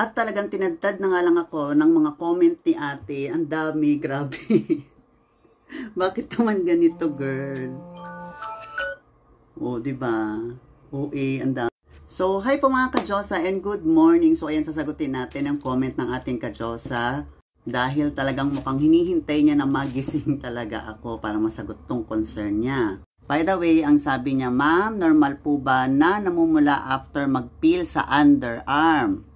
At talagang tinadtad na nga lang ako ng mga comment ni ate. Ang dami, grabe. Bakit naman ganito, girl? Oh, diba? OA, ang dami. So, hi po mga ka-Diyosa and good morning. So, ayan, sasagutin natin ang comment ng ating ka-Diyosa. Dahil talagang mukhang hinihintay niya na magising talaga ako para masagot tong concern niya. By the way, ang sabi niya, ma'am, normal po ba na namumula after mag-peel sa underarm?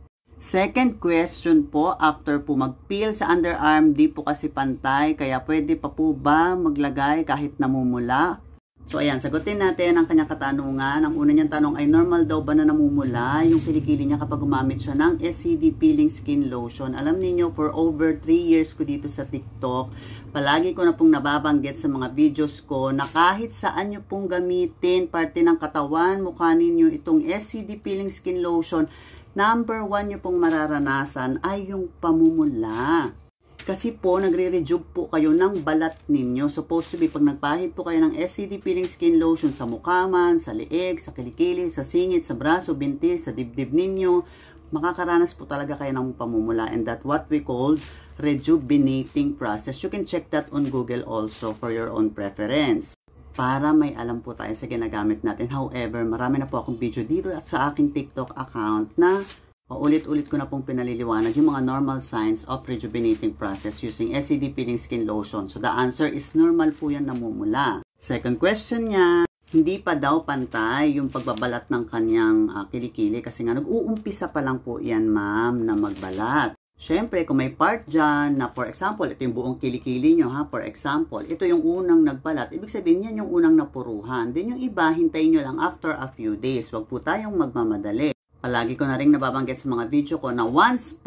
Second question po, after po mag-peel sa underarm, di po kasi pantay, kaya pwede pa po ba maglagay kahit namumula? So ayan, sagutin natin ang kanyang katanungan. Ang una niyang tanong ay normal daw ba na namumula yung kilikili niya kapag gumamit siya ng SCD Peeling Skin Lotion. Alam niyo for over 3 years ko dito sa TikTok, palagi ko na pong nababanggit sa mga videos ko na kahit saan nyo pong gamitin, parte ng katawan, mukha ninyo itong SCD Peeling Skin Lotion, number 1 nyo pong mararanasan ay yung pamumula. Kasi po, nagre-rejuve po kayo ng balat ninyo. Supposed to be, pag nagpahid po kayo ng SCD Peeling Skin Lotion sa mukha man, sa leeg, sa kilikili, sa singit, sa braso, binti, sa dibdib ninyo, makakaranas po talaga kayo ng pamumula. And that's what we call rejuvenating process. You can check that on Google also for your own preference. Para may alam po tayo sa ginagamit natin. However, marami na po akong video dito at sa aking TikTok account na ulit-ulit ko na pong pinaliliwanag yung mga normal signs of rejuvenating process using SCD Peeling Skin Lotion. So the answer is normal po yan namumula. Second question niya, hindi pa daw pantay yung pagbabalat ng kanyang kilikili kasi nga nag-uumpisa pa lang po yan ma'am na magbalat. Siyempre, kung may part dyan na for example, ito yung buong kilikili nyo ha, for example, ito yung unang nagbalat, ibig sabihin yan yung unang napuruhan. Then yung iba, hintayin nyo lang after a few days. Huwag po tayong magmamadali. Palagi ko na rin nababanggit sa mga video ko na once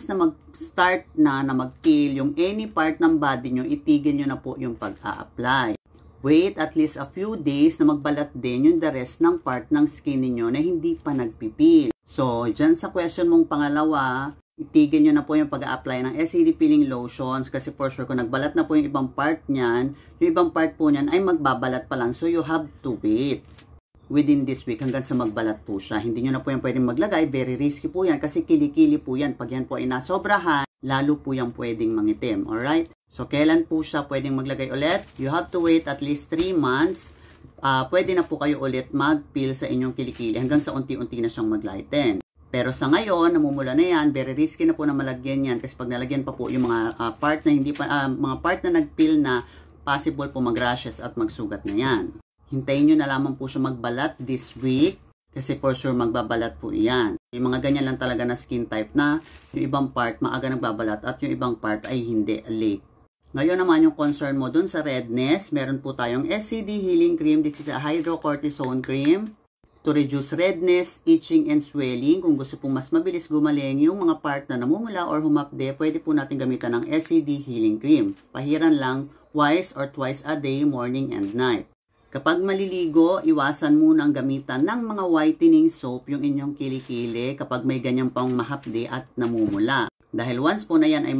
na mag-start na mag-peel yung any part ng body nyo, itigil nyo na po yung pag-a-apply. Wait at least a few days na magbalat din yung the rest ng part ng skin niyo na hindi pa nagpipil. So, dyan sa question mong pangalawa, itigil nyo na po yung pag-a-apply ng SCD Peeling Lotions kasi for sure kung nagbalat na po yung ibang part niyan, yung ibang part po niyan ay magbabalat pa lang. So, you have to wait within this week hanggang sa magbalat po siya. Hindi nyo na po yan pwedeng maglagay. Very risky po yan kasi kilikili po yan. Pag yan po ay nasobrahan, lalo po yan pwedeng mangitim. Alright? So, kailan po siya pwedeng maglagay ulit? You have to wait at least 3 months. Pwede na po kayo ulit mag-peel sa inyong kilikili hanggang sa unti-unti na siyang maglighten. Pero sa ngayon, namumula na yan. Very risky na po na malagyan yan kasi pag nalagyan pa po yung mga part na hindi pa, mga part na nag-peel na, possible po mag-rashes at magsugat na yan. Hintayin nyo na lamang po siya magbalat this week kasi for sure magbabalat po iyan. Yung mga ganyan lang talaga na skin type na yung ibang part maaga nagbabalat at yung ibang part ay hindi, late. Ngayon naman yung concern mo dun sa redness, meron po tayong SCD Healing Cream. This is a hydrocortisone cream to reduce redness, itching, and swelling. Kung gusto pong mas mabilis gumaling yung mga part na namumula or humapde, pwede po natin gamitan ng SCD Healing Cream. Pahiran lang once or twice a day, morning and night. Kapag maliligo, iwasan muna ang gamitan ng mga whitening soap yung inyong kilikili kapag may ganyan pang mahapdi at namumula. Dahil once po na yan ay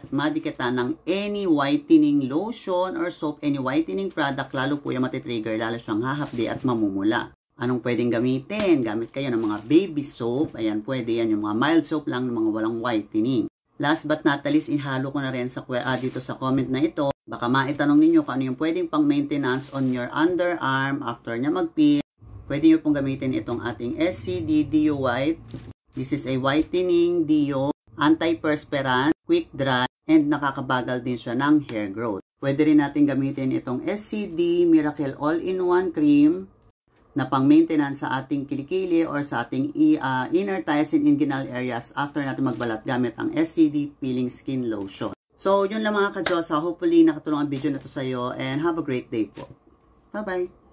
madikita ng any whitening lotion or soap, any whitening product, lalo po yung matitrigger, lalo siyang hahapdi at mamumula. Anong pwedeng gamitin? Gamit kayo ng mga baby soap. Ayan, pwede yan yung mga mild soap lang ng mga walang whitening. Last but not least, ihalo ko na rin sa, dito sa comment na ito. Baka maitanong ninyo kung ano yung pwedeng pang maintenance on your underarm after niya mag-peel. Pwede nyo pong gamitin itong ating SCD Deo White. This is a whitening deo, anti-perspirant, quick dry, and nakakabagal din siya ng hair growth. Pwede rin natin gamitin itong SCD Miracle All-in-One Cream na pang-maintenance sa ating kilikili or sa ating inner thighs and inguinal areas after natin magbalat gamit ang SCD Peeling Skin Lotion. So, yun lang mga ka-Diyosa. Hopefully, nakatulong ang video na to sa'yo and have a great day po. Bye-bye!